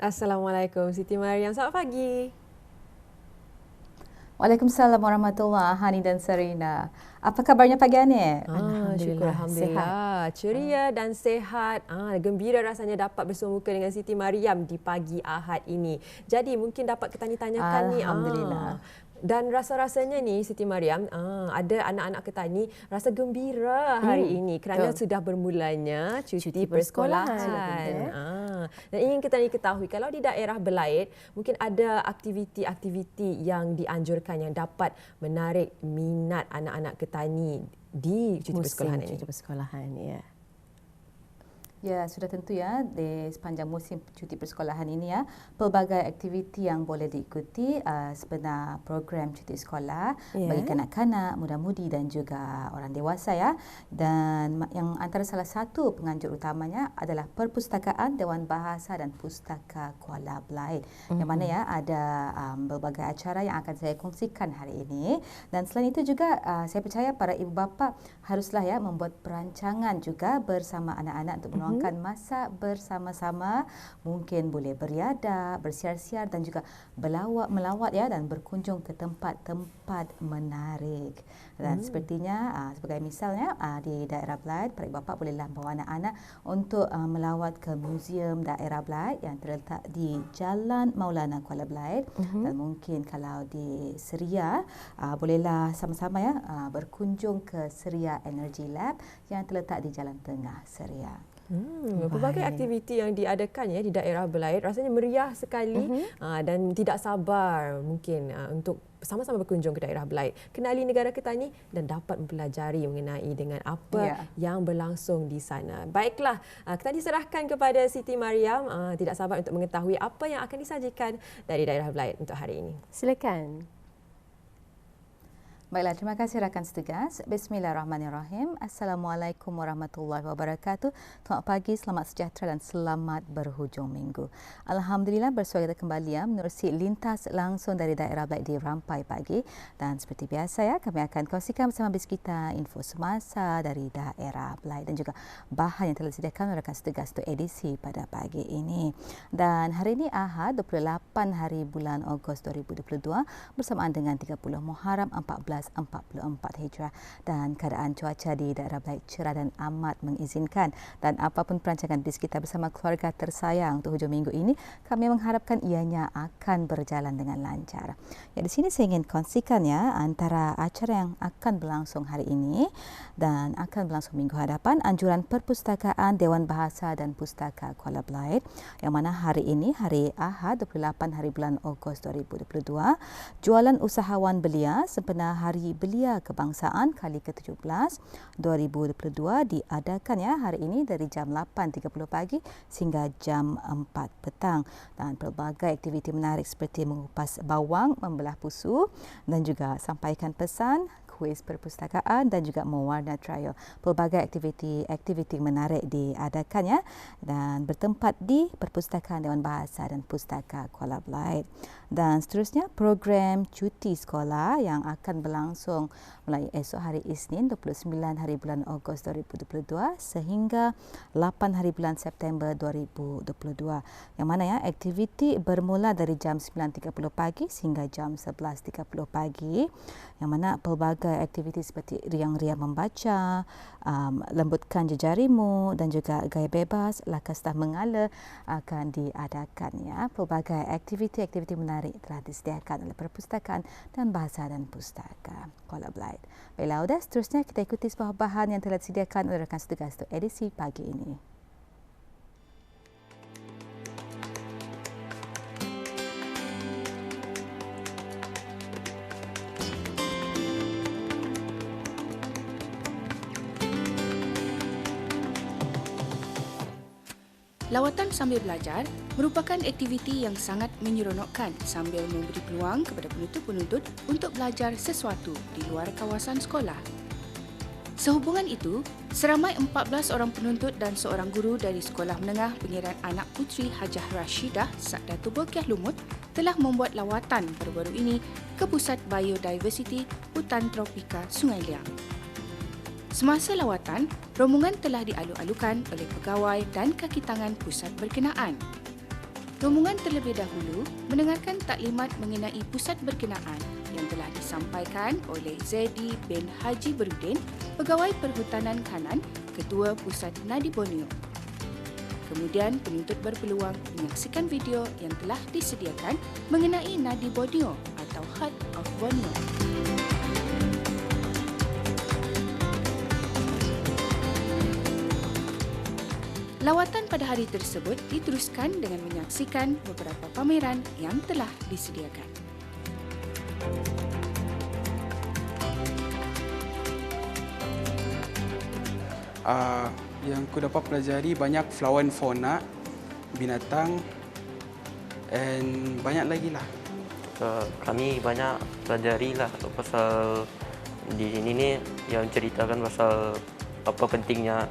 Assalamualaikum Siti Mariam. Selamat pagi. Waalaikumsalam warahmatullahi Hani dan Serina. Apa kabarnya pagi ini? Syukur Alhamdulillah, Alhamdulillah. sihat. Ceria dan sehat. Gembira rasanya dapat bersua muka dengan Siti Mariam di pagi Ahad ini. Jadi mungkin dapat kita tanyakan ni. Alhamdulillah. Dan rasa-rasanya ni Siti Mariam, ada anak-anak ketani rasa gembira hari ini kerana sudah bermulanya cuti persekolahan. Dan ingin kita ketahui kalau di daerah Belait mungkin ada aktiviti-aktiviti yang dianjurkan yang dapat menarik minat anak-anak ketani di cuti persekolahan ini. Cuti persekolahan, ya. Ya, sudah tentu ya di sepanjang musim cuti persekolahan ini ya, pelbagai aktiviti yang boleh diikuti sebenar program cuti sekolah bagi kanak-kanak, muda-mudi dan juga orang dewasa ya. Dan yang antara salah satu penganjur utamanya adalah Perpustakaan Dewan Bahasa dan Pustaka Kuala Belait. Yang mana ya ada berbagai acara yang akan saya kongsikan hari ini. Dan selain itu juga saya percaya para ibu bapa haruslah ya membuat perancangan juga bersama anak-anak untuk meluangkan masa bersama-sama, mungkin boleh beriadah, bersiar-siar dan juga melawat ya dan berkunjung ke tempat-tempat menarik. Dan sepertinya sebagai misalnya di daerah Belait, para ibu bapa bolehlah bawa anak-anak untuk melawat ke Museum Daerah Belait yang terletak di Jalan Maulana Kuala Belait. Dan mungkin kalau di Seria bolehlah sama-sama ya berkunjung ke Seria Energy Lab yang terletak di Jalan Tengah Seria. Pelbagai aktiviti yang diadakan ya di daerah Belait rasanya meriah sekali dan tidak sabar mungkin untuk sama-sama berkunjung ke daerah Belait, kenali negara ketani dan dapat mempelajari mengenai dengan apa yang berlangsung di sana. Baiklah, kita diserahkan kepada Siti Mariam, tidak sabar untuk mengetahui apa yang akan disajikan dari daerah Belait untuk hari ini. Silakan. Baiklah, terima kasih rakan setugas. Bismillahirrahmanirrahim. Assalamualaikum warahmatullahi wabarakatuh. Selamat pagi, selamat sejahtera dan selamat berhujung minggu. Alhamdulillah bersua kita kembali ya menerusi lintas langsung dari daerah Belait di Rampai pagi. Dan seperti biasa ya, kami akan kongsikan bersama bis kita info semasa dari daerah Belait dan juga bahan yang telah disediakan oleh rakan setugas untuk edisi pada pagi ini. Dan hari ini Ahad 28 hari bulan Ogos 2022 bersamaan dengan 30 Muharram 1444 Hijrah, dan keadaan cuaca di daerah Belait cerah dan amat mengizinkan, dan apapun perancangan bis kita bersama keluarga tersayang untuk hujung minggu ini, kami mengharapkan ianya akan berjalan dengan lancar. Ya, di sini saya ingin kongsikan ya antara acara yang akan berlangsung hari ini dan akan berlangsung minggu hadapan, anjuran Perpustakaan Dewan Bahasa dan Pustaka Kuala Belait, yang mana hari ini hari Ahad 28 hari bulan Ogos 2022, jualan usahawan belia sempena Hari Belia Kebangsaan kali ke-17 2022 diadakan ya hari ini dari jam 8.30 pagi sehingga jam 4 petang, dan pelbagai aktiviti menarik seperti mengupas bawang, membelah pusu dan juga sampaikan pesan, kuis perpustakaan dan juga mewarna trial. Pelbagai aktiviti menarik diadakan ya dan bertempat di Perpustakaan Dewan Bahasa dan Pustaka Kuala Belait. Dan seterusnya program cuti sekolah yang akan berlangsung mulai esok hari Isnin 29 hari bulan Ogos 2022 sehingga 8 hari bulan September 2022. Yang mana ya aktiviti bermula dari jam 9.30 pagi sehingga jam 11.30 pagi. Yang mana pelbagai aktiviti seperti riang-riang membaca, lembutkan jejarimu dan juga gaya bebas, lakas tak mengala akan diadakan ya. Pelbagai aktiviti menarik telah disediakan oleh Perpustakaan dan Bahasa dan Pustaka Kuala Belait. Baiklah, sudah seterusnya kita ikuti sebuah bahan yang telah disediakan oleh rakan setugas untuk edisi pagi ini. Lawatan sambil belajar merupakan aktiviti yang sangat menyeronokkan sambil memberi peluang kepada penuntut-penuntut untuk belajar sesuatu di luar kawasan sekolah. Sehubungan itu, seramai 14 orang penuntut dan seorang guru dari Sekolah Menengah Pengiran Anak Puteri Hajah Rashidah Sakdatul Berkiah Lumut telah membuat lawatan baru-baru ini ke Pusat Biodiversiti Hutan Tropika Sungai Liang. Semasa lawatan, rombongan telah dialu-alukan oleh pegawai dan kaki tangan pusat berkenaan. rombongan terlebih dahulu mendengarkan taklimat mengenai pusat berkenaan yang telah disampaikan oleh Zaidi bin Haji Berudin, Pegawai Perhutanan Kanan, Ketua Pusat Nadi Borneo. Kemudian penuntut berpeluang menyaksikan video yang telah disediakan mengenai Nadi Borneo atau Heart of Borneo. Lawatan pada hari tersebut diteruskan dengan menyaksikan beberapa pameran yang telah disediakan. Yang ku dapat pelajari banyak flower and fauna, binatang, and banyak lagi lah. Kami banyak pelajari lah pasal di sini ni yang ceritakan pasal apa pentingnya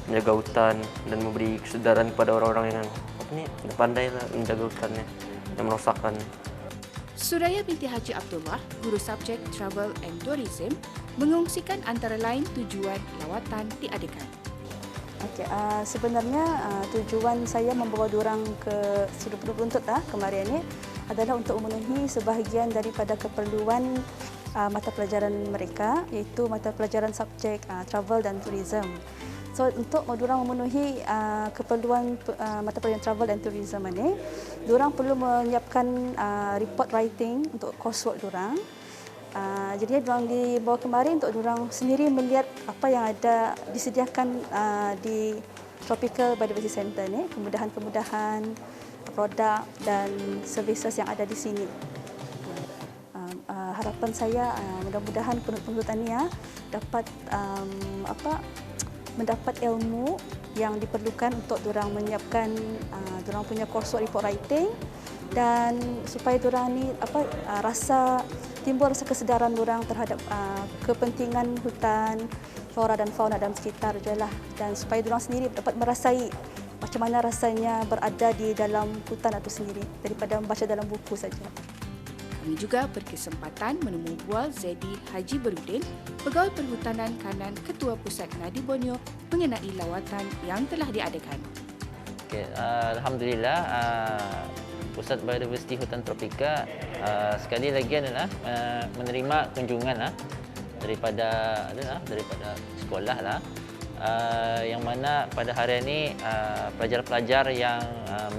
menjaga hutan dan memberi kesedaran kepada orang-orang yang pandai lah menjaga hutannya, yang merosakkan. Suraya binti Haji Abdullah, Guru Subjek Travel and Tourism, mengongsikan antara lain tujuan lawatan diadakan. Sebenarnya tujuan saya membawa diorang ke sudut penuntut kemarin ini adalah untuk memenuhi sebahagian daripada keperluan mata pelajaran mereka, iaitu mata pelajaran subjek travel dan tourism. So untuk diorang memenuhi keperluan mata pelajaran travel dan tourism ini, diorang perlu menyiapkan report writing untuk coursework diorang. Jadi diorang dibawa kemari untuk diorang sendiri melihat apa yang ada disediakan di Tropical Biodiversity Center ni, kemudahan-kemudahan, produk dan services yang ada di sini. Harapan saya mudah-mudahan penonton ni dapat mendapat ilmu yang diperlukan untuk diorang menyiapkan diorang punya coursework report writing, dan supaya diorang ni timbul rasa kesedaran diorang terhadap kepentingan hutan, flora dan fauna dalam sekitar je lah, dan supaya diorang sendiri dapat merasai macam mana rasanya berada di dalam hutan itu sendiri daripada membaca dalam buku saja. Kami juga berkesempatan menemui Bual Zaidi Haji Berudin, Pegawai Perhutanan Kanan Ketua Pusat Nadi Borneo mengenai lawatan yang telah diadakan. Alhamdulillah, Pusat Biodiversiti Hutan Tropika sekali lagi adalah menerima kunjungan daripada sekolah lah, yang mana pada hari ini pelajar-pelajar yang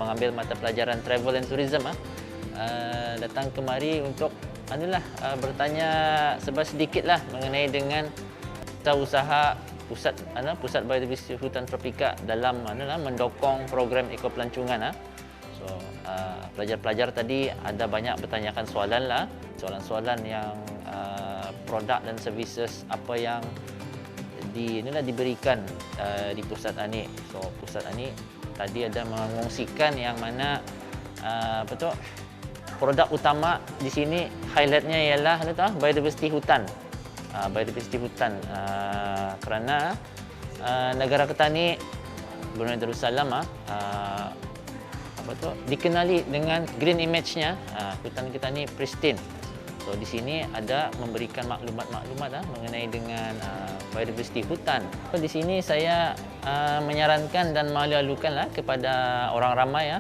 mengambil mata pelajaran Travel and Tourism datang kemari untuk bertanya sedikitlah mengenai dengan usaha Pusat Biodiversiti Hutan Tropika dalam mendokong program ekopelancongan. So pelajar-pelajar tadi ada banyak bertanyakan soalan-soalan yang produk dan services apa yang diberikan di pusat ini. So pusat ini tadi ada mengongsikan yang mana produk utama di sini highlightnya ialah biodiversiti hutan. Biodiversiti hutan kerana negara kita ni, Brunei Darussalam dikenali dengan green image-nya. Hutan kita ni pristine. So di sini ada memberikan maklumat-maklumat mengenai dengan biodiversiti hutan. Di sini saya menyarankan dan malu-alukan kepada orang ramai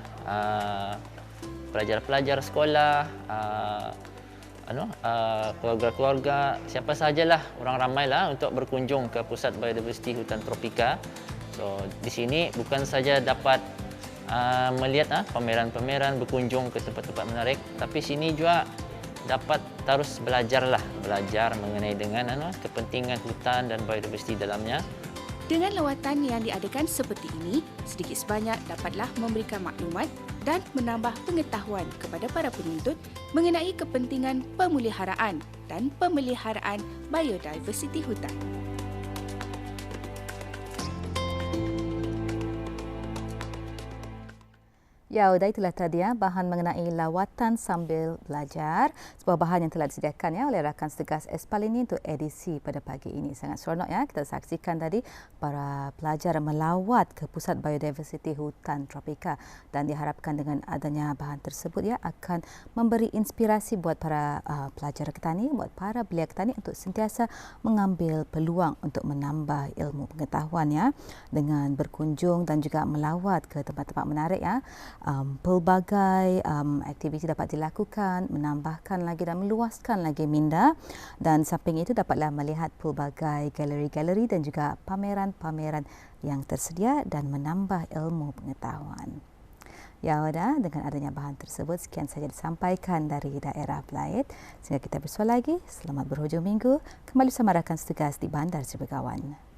pelajar-pelajar sekolah, keluarga-keluarga, siapa sahajalah orang ramailah untuk berkunjung ke Pusat Biodiversiti Hutan Tropika. So di sini bukan saja dapat melihat pameran-pameran, berkunjung ke tempat-tempat menarik, tapi sini juga dapat terus belajar mengenai dengan kepentingan hutan dan biodiversiti dalamnya. Dengan lawatan yang diadakan seperti ini, sedikit sebanyak dapatlah memberikan maklumat dan menambah pengetahuan kepada para penuntut mengenai kepentingan pemeliharaan dan pemeliharaan biodiversiti hutan. Ya, itulah tadi bahan mengenai lawatan sambil belajar, sebuah bahan yang telah disediakan oleh rakan setugas Espalini untuk edisi pada pagi ini. Sangat seronok kita saksikan tadi para pelajar melawat ke Pusat Biodiversiti Hutan Tropika, dan diharapkan dengan adanya bahan tersebut akan memberi inspirasi buat para pelajar petani, buat para belia petani untuk sentiasa mengambil peluang untuk menambah ilmu pengetahuan dengan berkunjung dan juga melawat ke tempat-tempat menarik pelbagai aktiviti dapat dilakukan, menambahkan lagi dan meluaskan lagi minda, dan samping itu dapatlah melihat pelbagai galeri-galeri dan juga pameran-pameran yang tersedia dan menambah ilmu pengetahuan. Ya, Wada, dengan adanya bahan tersebut, sekian saja disampaikan dari daerah Belait. Sehingga kita bersua lagi, selamat berhujung minggu. Kembali bersama rakan setugas di Bandar Sri Begawan.